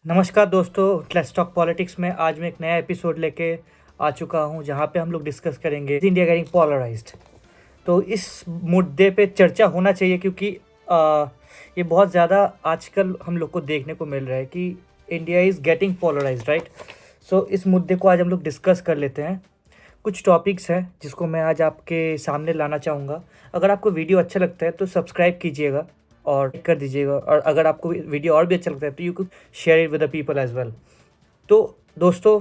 नमस्कार दोस्तों, let's talk politics में आज मैं एक नया एपिसोड लेके आ चुका हूं जहां पे हम लोग डिस्कस करेंगे इंडिया गेटिंग पोलराइज्ड। तो इस मुद्दे पे चर्चा होना चाहिए क्योंकि ये बहुत ज़्यादा आजकल हम लोग को देखने को मिल रहा है कि India is getting polarised, right. So इस मुद्दे को आज हम लोग डिस्कस कर लेते हैं। कुछ टॉपिक्स हैं जिसको मैं आज आपके सामने लाना चाहूँगा। अगर आपको वीडियो अच्छा लगता है तो सब्सक्राइब कीजिएगा और कर दीजिएगा, और अगर आपको वीडियो और भी अच्छा लगता है तो you could share it with the people as well. तो दोस्तों,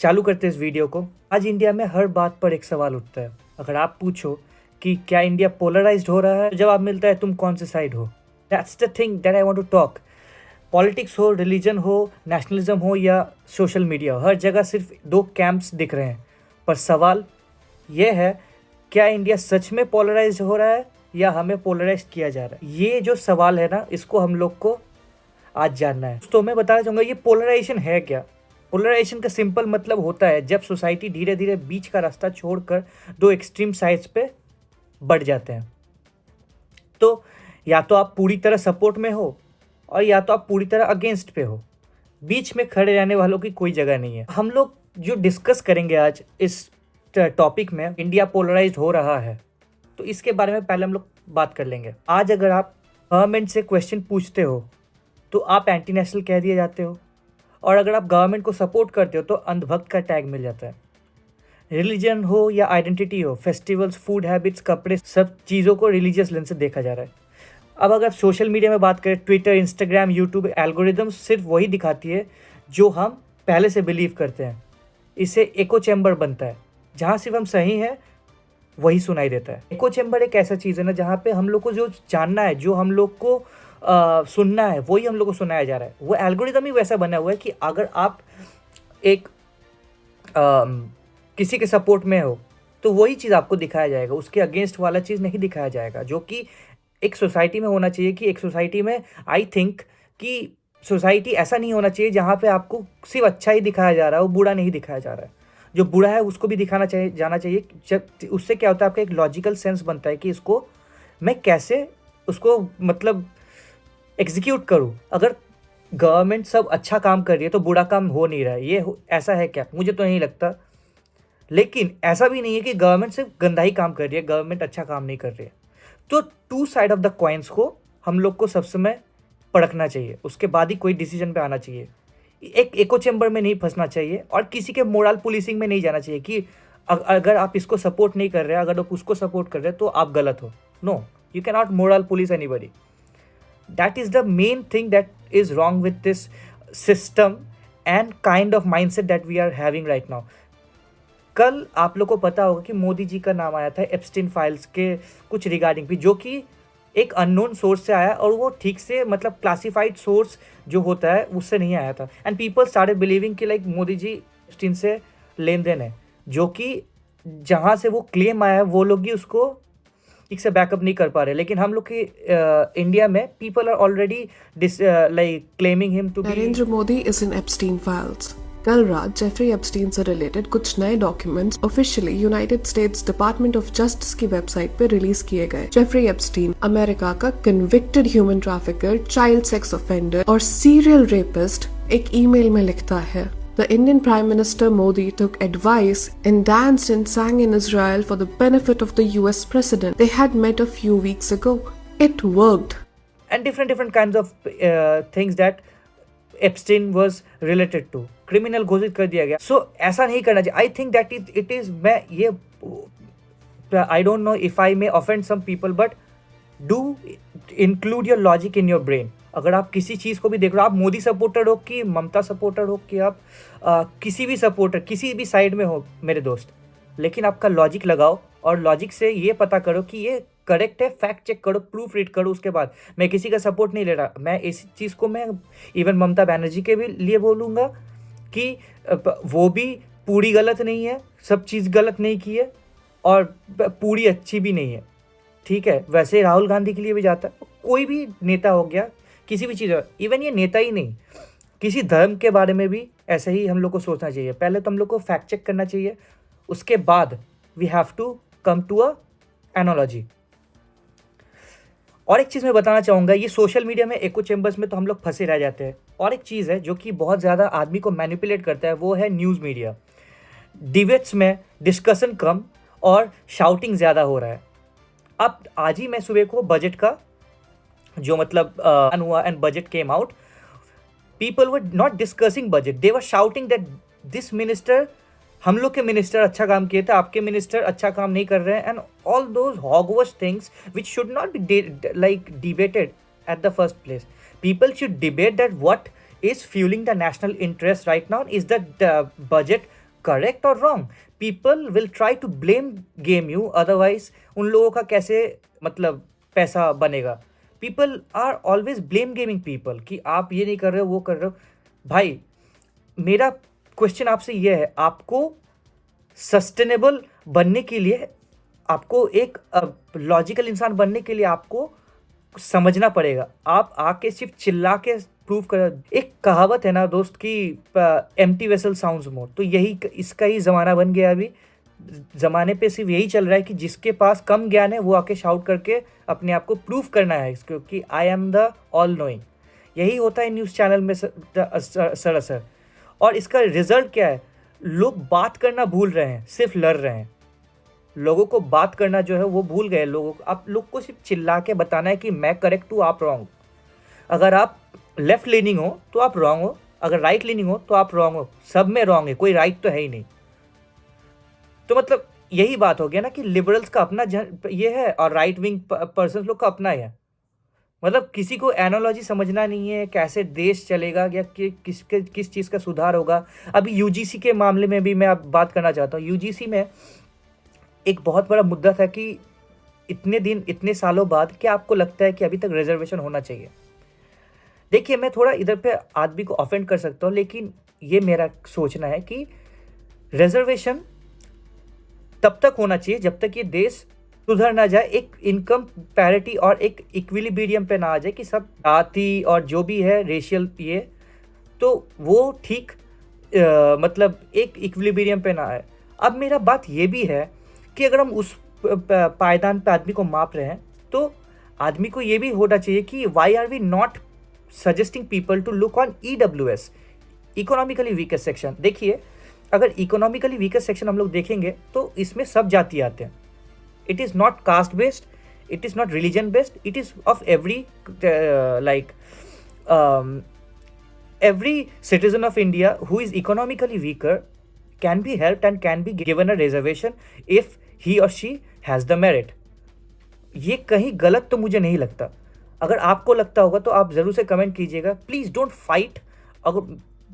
चालू करते हैं इस वीडियो को। आज इंडिया में हर बात पर एक सवाल उठता है। अगर आप पूछो कि क्या इंडिया पोलराइज्ड हो रहा है, तो जवाब मिलता है तुम कौन से साइड हो। That's the thing that I want to talk. Politics हो, रिलीजन हो, नेशनलिज्म हो या सोशल मीडिया, हर जगह सिर्फ दो कैंप्स दिख रहे हैं। पर सवाल यह है, क्या इंडिया सच में पोलराइज हो रहा है या हमें पोलराइज किया जा रहा है? ये जो सवाल है ना, इसको हम लोग को आज जानना है। तो मैं बताना चाहूँगा ये पोलराइजेशन है क्या। पोलराइजेशन का सिंपल मतलब होता है जब सोसाइटी धीरे धीरे बीच का रास्ता छोड़कर दो एक्सट्रीम साइड्स पे बढ़ जाते हैं। तो या तो आप पूरी तरह सपोर्ट में हो और या तो आप पूरी तरह अगेंस्ट पे हो। बीच में खड़े रहने वालों की कोई जगह नहीं है। हम लोग जो डिस्कस करेंगे आज इस टॉपिक में, इंडिया पोलराइज्ड हो रहा है, तो इसके बारे में पहले हम लोग बात कर लेंगे। आज अगर आप गवर्नमेंट से क्वेश्चन पूछते हो तो आप एंटी नेशनल कह दिए जाते हो, और अगर आप गवर्नमेंट को सपोर्ट करते हो तो अंधभक्त का टैग मिल जाता है। रिलीजन हो या आइडेंटिटी हो, फेस्टिवल्स, फूड हैबिट्स, कपड़े, सब चीज़ों को रिलीजियस लेंस से देखा जा रहा है। अब अगर सोशल मीडिया में बात करें, ट्विटर, इंस्टाग्राम, यूट्यूब, एल्गोरिदम सिर्फ वही दिखाती है जो हम पहले से बिलीव करते हैं। इससे एको चैम्बर बनता है जहाँ सिर्फ हम सही हैं वही सुनाई देता है। एको चैम्बर एक ऐसा चीज़ है ना जहाँ पे हम लोग को जो जानना है, जो हम लोग को सुनना है, वही हम लोग को सुनाया जा रहा है। वो एल्गोरिदम ही वैसा बना हुआ है कि अगर आप एक किसी के सपोर्ट में हो तो वही चीज़ आपको दिखाया जाएगा, उसके अगेंस्ट वाला चीज़ नहीं दिखाया जाएगा। जो कि एक सोसाइटी में होना चाहिए कि एक सोसाइटी में आई थिंक कि सोसाइटी ऐसा नहीं होना चाहिए जहाँ पे आपको सिर्फ अच्छा ही दिखाया जा रहा है, वो बुरा नहीं दिखाया जा रहा है। जो बुरा है उसको भी दिखाना चाहिए, जाना चाहिए। जब उससे क्या होता है, आपका एक लॉजिकल सेंस बनता है कि इसको मैं कैसे उसको मतलब एग्जीक्यूट करूँ। अगर गवर्नमेंट सब अच्छा काम कर रही है तो बुरा काम हो नहीं रहा है, ऐसा है क्या? मुझे तो नहीं लगता। लेकिन ऐसा भी नहीं है कि गवर्नमेंट सिर्फ गंदा ही काम कर रही है, गवर्नमेंट अच्छा काम नहीं कर रही है। तो two side of the coins को हम लोग को सब समय परखना चाहिए, उसके बाद ही कोई डिसीजन पे आना चाहिए। एक एको चैम्बर में नहीं फंसना चाहिए और किसी के मोरल पुलिसिंग में नहीं जाना चाहिए कि अगर आप इसको सपोर्ट नहीं कर रहे, अगर आप उसको सपोर्ट कर रहे तो आप गलत हो। No, you can not moral police anybody. That is the main thing that is wrong with this system and kind of mindset that we are having right now. कल आप लोग को पता होगा कि मोदी जी का नाम आया था एप्स्टीन फाइल्स के कुछ रिगार्डिंग भी, जो कि एक अननोन सोर्स से आया और वो ठीक से मतलब क्लासिफाइड सोर्स जो होता है उससे नहीं आया था। एंड पीपल स्टार्टेड बिलीविंग कि लाइक मोदी जी एप्स्टीन से लेन देन है, जो कि जहाँ से वो क्लेम आया है वो लोग ही उसको ठीक से बैकअप नहीं कर पा रहे। लेकिन हम लोग की इंडिया में people are already like claiming him to be Narendra Modi is in Epstein files. कल रात जेफरी एप्स्टीन से रिलेटेड कुछ नए documents officially United States Department of Justice की वेबसाइट पे रिलीज किए गए। जेफरी एप्स्टीन अमेरिका का convicted human trafficker, child sex offender और सीरियल रेपिस्ट एक ईमेल में लिखता है, The Indian Prime Minister Modi took advice and danced and sang in Israel for the benefit of the US President. They had met a few weeks ago. It worked. And different kinds of things that Epstein was related to. Criminal घोषित कर दिया गया। So ऐसा नहीं करना चाहिए। I think that it is मैं ये I don't know if I may offend some people, but do include your logic in your brain. अगर आप किसी चीज़ को भी देख रहे हो, आप मोदी सपोर्टर हो कि ममता सपोर्टर हो कि आप किसी भी सपोर्टर, किसी भी साइड में हो मेरे दोस्त, लेकिन आपका लॉजिक लगाओ और लॉजिक से ये पता करो कि ये करेक्ट है। फैक्ट चेक करो, प्रूफ रीड करो। उसके बाद मैं किसी का सपोर्ट नहीं ले रहा। मैं इस चीज़ को मैं इवन ममता बनर्जी के भी लिए बोलूँगा कि वो भी पूरी गलत नहीं है, सब चीज़ गलत नहीं की है और पूरी अच्छी भी नहीं है, ठीक है। वैसे राहुल गांधी के लिए भी जाता है। कोई भी नेता हो गया, किसी भी चीज़, इवन ये नेता ही नहीं, किसी धर्म के बारे में भी ऐसे ही हम लोग को सोचना चाहिए। पहले तो हम लोग को फैक्ट चेक करना चाहिए, उसके बाद we have to come to a analogy. और एक चीज़ मैं बताना चाहूँगा, ये सोशल मीडिया में एको चैम्बर्स में तो हम लोग फंसे रह जाते हैं। और एक चीज़ है जो कि बहुत ज़्यादा आदमी को मैनिपुलेट करता है, वो है न्यूज़ मीडिया। डिबेट्स में डिस्कशन कम और शाउटिंग ज़्यादा हो रहा है। अब आज ही मैं सुबह को बजट का जो मतलब हुआ and budget came out, people were not discussing budget, they were shouting that this minister, हम लोग के मिनिस्टर अच्छा काम किए थे, आपके मिनिस्टर अच्छा काम नहीं कर रहे हैं, and all those hogwash things which should not be like debated at the first place. People should debate that what is fueling the national interest right now. Is the budget correct or wrong? People will try to blame game you, otherwise उन लोगों का कैसे मतलब पैसा बनेगा. People are always blame gaming people कि आप ये नहीं कर रहे हो, वो कर रहे हो. भाई मेरा क्वेश्चन आपसे ये है, आपको सस्टेनेबल बनने के लिए, आपको एक लॉजिकल इंसान बनने के लिए आपको समझना पड़ेगा. आप आके सिर्फ चिल्ला के प्रूव कर, एक कहावत है ना दोस्त की एम्प्टी वेसल साउंड्स मोर, तो यही इसका ही ज़माना बन गया. अभी ज़माने पे सिर्फ यही चल रहा है कि जिसके पास कम ज्ञान है वो आके शाउट करके अपने आप को प्रूव करना है इसको कि I am the all knowing. यही होता है न्यूज़ चैनल में सरासर. और इसका रिजल्ट क्या है, लोग बात करना भूल रहे हैं, सिर्फ लड़ रहे हैं. लोगों को बात करना जो है वो भूल गए लोगों को. आप लोग को सिर्फ चिल्ला के बताना है कि मैं करेक्ट हूँ, आप रॉन्ग. अगर आप लेफ्ट लीनिंग हो तो आप रॉन्ग हो, अगर राइट लीनिंग हो तो आप रॉन्ग हो. सब में रॉन्ग है, कोई राइट तो है ही नहीं. तो मतलब यही बात हो गया ना कि लिबरल्स का अपना ये है और राइट विंग पर्सन लोग का अपना है. मतलब किसी को एनालॉजी समझना नहीं है, कैसे देश चलेगा या किस चीज़ का सुधार होगा. अभी यूजीसी के मामले में भी मैं अब बात करना चाहता हूँ. यूजीसी में एक बहुत बड़ा मुद्दा था कि इतने दिन इतने सालों बाद क्या आपको लगता है कि अभी तक रिजर्वेशन होना चाहिए. देखिए मैं थोड़ा इधर पे आदमी को ऑफेंड कर सकता हूँ, लेकिन ये मेरा सोचना है कि रिजर्वेशन तब तक होना चाहिए जब तक ये देश सुधर ना जाए, एक इनकम पैरिटी और एक इक्विलिब्रियम पे ना आ जाए कि सब जाति और जो भी है रेशियल ये, तो वो ठीक मतलब एक इक्विलिब्रियम पे ना आए. अब मेरा बात ये भी है कि अगर हम उस पायदान पे आदमी को माप रहे हैं तो आदमी को ये भी होना चाहिए कि why are we not suggesting people to look on EWS, economically weakest section. देखिए अगर इकोनॉमिकली वीकेस्ट सेक्शन हम लोग देखेंगे तो इसमें सब जाति आते हैं. It is not caste based, it is not religion based, it is of every like every citizen of India who is economically weaker can be helped and can be given a reservation if he or she has the merit. ये कहीं गलत तो मुझे नहीं लगता. अगर आपको लगता होगा तो आप ज़रूर से कमेंट कीजिएगा. प्लीज़ डोंट फाइट, अगर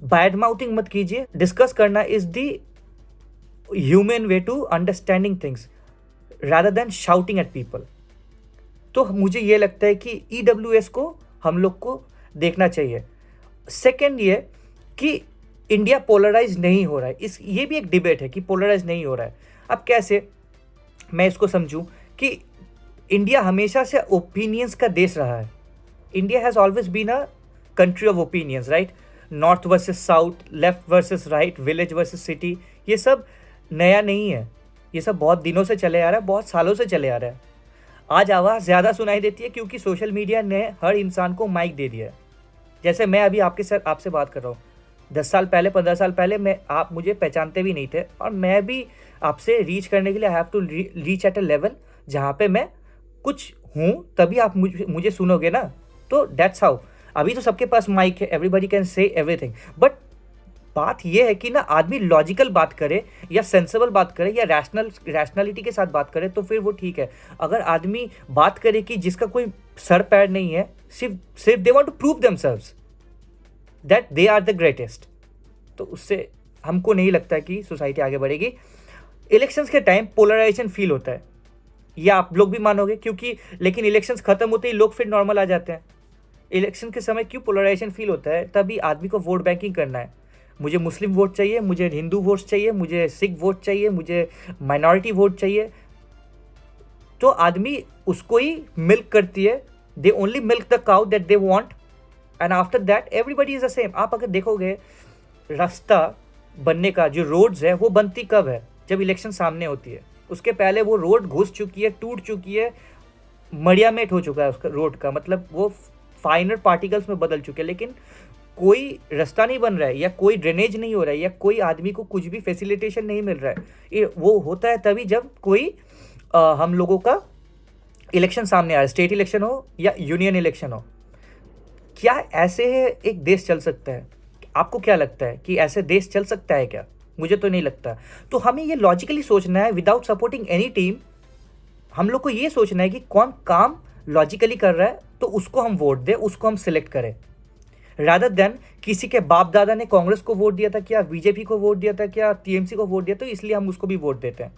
बैड माउथिंग मत कीजिए. डिस्कस करना is the human way to understanding things rather than shouting at people. तो मुझे ये लगता है कि EWS को हम लोग को देखना चाहिए. सेकेंड ये कि इंडिया पोलराइज नहीं हो रहा है, ये भी एक डिबेट है कि पोलराइज नहीं हो रहा है. अब कैसे मैं इसको समझूं कि इंडिया हमेशा से ओपिनियंस का देश रहा है. India has always been a country of opinions, right. North versus south, left versus right, village versus city, ये सब नया नहीं है. ये सब बहुत दिनों से चले आ रहा है, बहुत सालों से चले आ रहा है. आज आवाज़ ज़्यादा सुनाई देती है क्योंकि सोशल मीडिया ने हर इंसान को माइक दे दिया है. जैसे मैं अभी आपसे बात कर रहा हूँ, 10 साल पहले 15 साल पहले आप मुझे पहचानते भी नहीं थे, और मैं भी आपसे रीच करने के लिए I have to reach at a level जहाँ पे मैं कुछ हूँ, तभी आप मुझे सुनोगे ना. तो दैट्स हाउ. अभी तो सबके पास माइक है, everybody can say everything. But बात यह है कि ना आदमी लॉजिकल बात करे या सेंसेबल बात करे या रैशनैलिटी के साथ बात करे तो फिर वो ठीक है. अगर आदमी बात करे कि जिसका कोई सर पैर नहीं है, सिर्फ they want to prove themselves that they are the greatest, तो उससे हमको नहीं लगता कि सोसाइटी आगे बढ़ेगी. इलेक्शंस के टाइम पोलराइजेशन फील होता है, या आप लोग भी मानोगे, क्योंकि लेकिन इलेक्शंस खत्म होते ही लोग फिर नॉर्मल आ जाते हैं. इलेक्शन के समय क्यों पोलराइजेशन फील होता है? तभी आदमी को वोट बैंकिंग करना है. मुझे मुस्लिम वोट चाहिए, मुझे हिंदू वोट चाहिए, मुझे सिख वोट चाहिए, मुझे माइनॉरिटी वोट चाहिए. तो आदमी उसको ही मिल्क करती है. They only milk the cow that they want, and after that everybody is the same. आप अगर देखोगे रास्ता बनने का जो रोड्स है वो बनती कब है? जब इलेक्शन सामने होती है. उसके पहले वो रोड घुस चुकी है, टूट चुकी है, मड़ियामेट हो चुका है उसका रोड का, मतलब वो फाइनर पार्टिकल्स में बदल चुके हैं, लेकिन कोई रास्ता नहीं बन रहा है या कोई ड्रेनेज नहीं हो रहा है या कोई आदमी को कुछ भी फैसिलिटेशन नहीं मिल रहा है। ये वो होता है तभी जब कोई हम लोगों का इलेक्शन सामने आ रहा है, स्टेट इलेक्शन हो या यूनियन इलेक्शन हो। क्या ऐसे एक देश चल सकता है? आपको क्या लगता है कि ऐसे देश चल सकता है क्या? मुझे तो नहीं लगता। तो हमें ये लॉजिकली सोचना है विदाउट सपोर्टिंग एनी टीम। हम लोग को ये सोचना है कि कौन काम लॉजिकली कर रहा है तो उसको हम वोट दें, उसको हम सिलेक्ट करें, रादर देन किसी के बाप दादा ने कांग्रेस को वोट दिया था क्या, बीजेपी को वोट दिया था क्या, टीएमसी को वोट दिया, तो इसलिए हम उसको भी वोट देते हैं।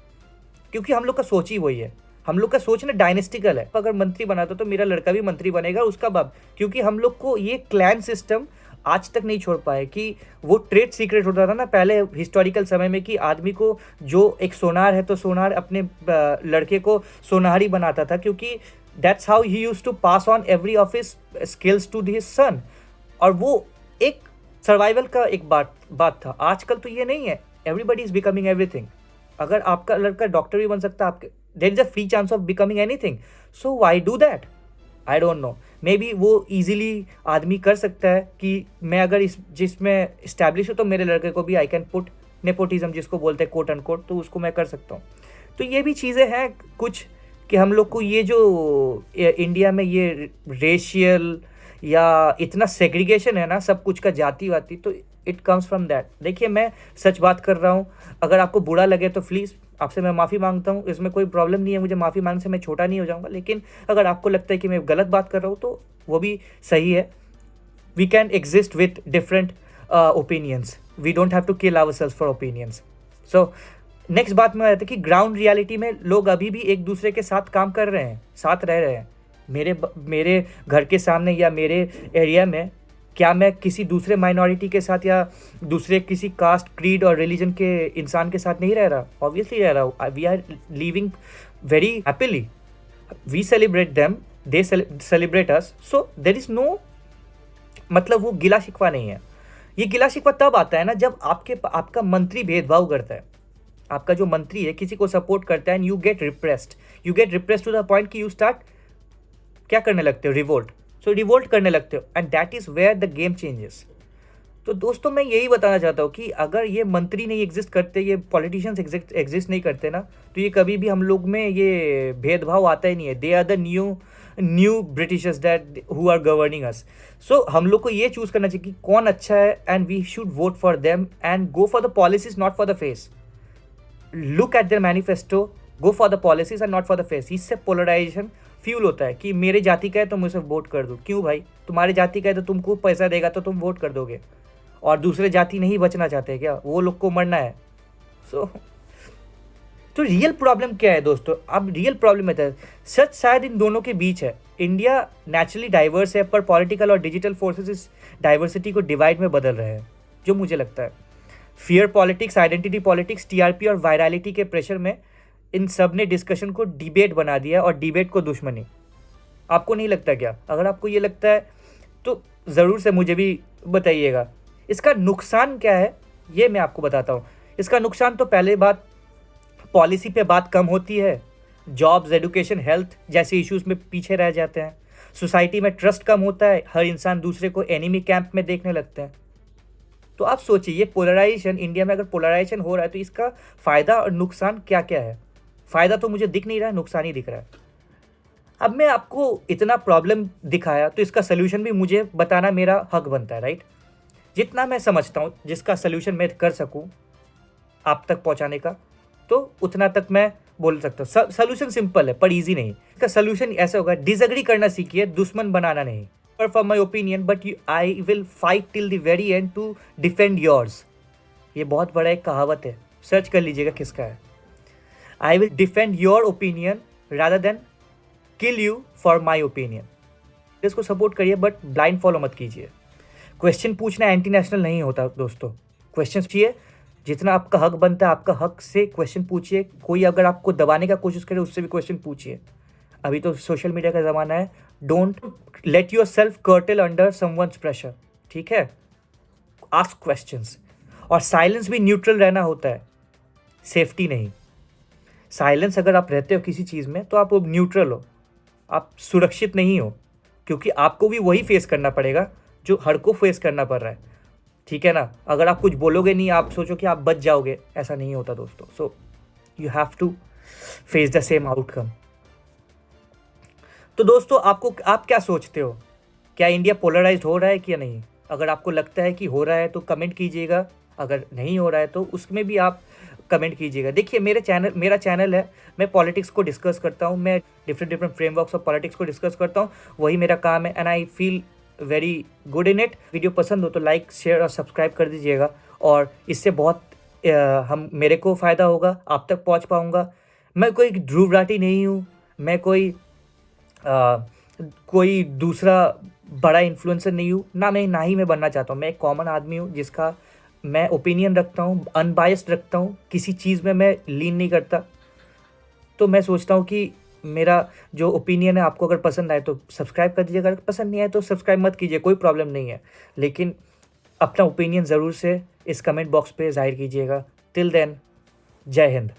क्योंकि हम लोग का सोच ही वही है, हम लोग का सोच ना डायनेस्टिकल है। अगर मंत्री बनाता तो मेरा लड़का भी मंत्री बनेगा, उसका बाप, क्योंकि हम लोग को ये क्लैन सिस्टम आज तक नहीं छोड़ पाए कि वो ट्रेड सीक्रेट होता था ना पहले हिस्टोरिकल समय में, कि आदमी को जो एक सोनार है तो सोनार अपने लड़के को सोनारी बनाता था, क्योंकि that's how he used to pass on every of his skills to his son. और वो एक सर्वाइवल का एक बात था। आजकल तो ये नहीं है, एवरीबडी इज बिकमिंग एवरीथिंग। अगर आपका लड़का डॉक्टर भी बन सकता है, आपके there is a free chance of becoming anything, so why do that? I don't know, maybe वो इजीली आदमी कर सकता है कि मैं अगर इस जिसमें इस्टेब्लिश हूँ तो मेरे लड़के को भी आई कैन पुट नेपोटिज्म जिसको बोलते हैं कोट अनकोट, तो उसको मैं कर सकता हूँ। तो ये भी चीज़ें हैं कुछ कि हम लोग को ये जो इंडिया में ये रेशियल या इतना सेग्रीगेशन है ना सब कुछ का, जाति वाति, तो इट कम्स फ्रॉम दैट। देखिए मैं सच बात कर रहा हूँ, अगर आपको बुरा लगे तो प्लीज़ आपसे मैं माफ़ी मांगता हूँ, इसमें कोई प्रॉब्लम नहीं है, मुझे माफ़ी मांगने से मैं छोटा नहीं हो जाऊँगा। लेकिन अगर आपको लगता है कि मैं गलत बात कर रहा हूँ तो वो भी सही है। We can exist with different opinions, we don't have to kill ourselves for opinions. So next बात में आता है कि ग्राउंड रियलिटी में लोग अभी भी एक दूसरे के साथ काम कर रहे हैं, साथ रह रहे हैं। मेरे घर के सामने या मेरे एरिया में क्या मैं किसी दूसरे माइनॉरिटी के साथ या दूसरे किसी कास्ट, क्रीड और रिलीजन के इंसान के साथ नहीं रह रहा? ऑब्वियसली रह रहा हूँ। We are living very happily, we celebrate them, they celebrate us, so there is no, मतलब वो गिला शिकवा नहीं है। ये गिला शिकवा तब आता है ना जब आपका मंत्री भेदभाव करता है। आपका जो मंत्री है किसी को सपोर्ट करता है and you get repressed to the point कि यू स्टार्ट क्या करने लगते हो, रिवोल्ट। सो रिवोल्ट करने लगते हो and that is where the game changes. तो दोस्तों मैं यही बताना चाहता हूँ कि अगर ये मंत्री नहीं एग्जिस्ट करते, ये पॉलिटिशियंस एग्जिस्ट नहीं करते ना, तो ये कभी भी हम लोग में ये भेदभाव आता ही नहीं है। They are the new Britishers that who are governing us. So हम लोग को ये चूज करना चाहिए कि कौन अच्छा है and we should vote for them and go for the policies, not for the face. Look at their manifesto, go for the policies and not for the face. इससे पोलराइजेशन फ्यूल होता है कि मेरे जाति का है तो मुझे वोट कर दो। क्यों भाई? तुम्हारे जाति का है तो तुमको पैसा देगा तो तुम वोट कर दोगे, और दूसरे जाति नहीं बचना चाहते क्या? वो लोग को मरना है। तो रियल प्रॉब्लम क्या है दोस्तों? अब रियल प्रॉब्लम है सच शायद इन दोनों के बीच है। इंडिया नेचुरली डाइवर्स है, पर पॉलिटिकल और डिजिटल फोर्सेस इस डाइवर्सिटी को डिवाइड में बदल रहे हैं, जो मुझे लगता है। Fear politics, identity politics, TRP और वायरलिटी के प्रेशर में इन सब ने डिस्कशन को डिबेट बना दिया और डिबेट को दुश्मनी। आपको नहीं लगता क्या? अगर आपको ये लगता है तो ज़रूर से मुझे भी बताइएगा। इसका नुकसान क्या है ये मैं आपको बताता हूँ। इसका नुकसान तो पहले बात, पॉलिसी पे बात कम होती है, जॉब्स, एजुकेशन, हेल्थ जैसे इश्यूज में पीछे रह जाते हैं, सोसाइटी में ट्रस्ट कम होता है, हर इंसान दूसरे को एनिमी कैंप में देखने लगते हैं। तो आप सोचिए ये पोलराइजेशन, इंडिया में अगर पोलराइजेशन हो रहा है तो इसका फ़ायदा और नुकसान क्या क्या है? फ़ायदा तो मुझे दिख नहीं रहा है, नुकसान ही दिख रहा है। अब मैं आपको इतना प्रॉब्लम दिखाया तो इसका सलूशन भी मुझे बताना मेरा हक बनता है, राइट? जितना मैं समझता हूँ, जिसका सलूशन मैं कर सकूँ आप तक पहुँचाने का, तो उतना तक मैं बोल सकता हूँ। सलूशन सिंपल है पर ईजी नहीं। इसका सलूशन ऐसा होगा, डिसएग्री करना सीखिए, दुश्मन बनाना नहीं। For my opinion but I will fight till the very end to defend yours. ये बहुत बड़ा एक कहावत है, सर्च कर लीजिएगा किसका है। I will defend your opinion rather than kill you for my opinion. इसको सपोर्ट करिए बट ब्लाइंड फॉलो मत कीजिए। क्वेश्चन पूछना एंटी नेशनल नहीं होता दोस्तों। क्वेश्चन पूछिए, जितना आपका हक बनता है आपका हक से क्वेश्चन पूछिए। कोई अगर आपको दबाने का कोशिश करे उससे भी क्वेश्चन पूछिए। अभी तो सोशल मीडिया का ज़माना है, don't let your self curtail under someone's pressure, ठीक है? Ask questions. और साइलेंस भी न्यूट्रल रहना होता है, सेफ्टी नहीं। साइलेंस अगर आप रहते हो किसी चीज़ में तो आप न्यूट्रल हो, आप सुरक्षित नहीं हो, क्योंकि आपको भी वही फेस करना पड़ेगा जो हर को फेस करना पड़ रहा है, ठीक है ना। अगर आप कुछ बोलोगे नहीं, आप सोचो कि आप बच जाओगे, ऐसा नहीं होता दोस्तों। So you have to face the same outcome. तो दोस्तों आप क्या सोचते हो, क्या इंडिया पोलराइज्ड हो रहा है कि नहीं? अगर आपको लगता है कि हो रहा है तो कमेंट कीजिएगा, अगर नहीं हो रहा है तो उसमें भी आप कमेंट कीजिएगा। देखिए मेरा चैनल है, मैं पॉलिटिक्स को डिस्कस करता हूँ, मैं डिफरेंट फ्रेमवर्क्स ऑफ पॉलिटिक्स को डिस्कस करता हूँ, वही मेरा काम है, and I feel very good in it. Video पसंद हो तो लाइक, शेयर और सब्सक्राइब कर दीजिएगा, और इससे बहुत मेरे को फ़ायदा होगा, आप तक पहुँच पाऊँगा। मैं कोई ध्रुव राठी नहीं हूँ, मैं कोई दूसरा बड़ा इन्फ्लुएंसर नहीं हूँ, ना ही मैं बनना चाहता हूँ। मैं एक कॉमन आदमी हूँ जिसका मैं ओपिनियन रखता हूँ, अनबायस्ड रखता हूँ, किसी चीज़ में मैं लीन नहीं करता। तो मैं सोचता हूँ कि मेरा जो ओपिनियन है आपको अगर पसंद आए तो सब्सक्राइब कर दीजिएगा, अगर पसंद नहीं आए तो सब्सक्राइब मत कीजिए, कोई प्रॉब्लम नहीं है, लेकिन अपना ओपिनियन ज़रूर से इस कमेंट बॉक्स पे ज़ाहिर कीजिएगा। टिल देन, जय हिंद।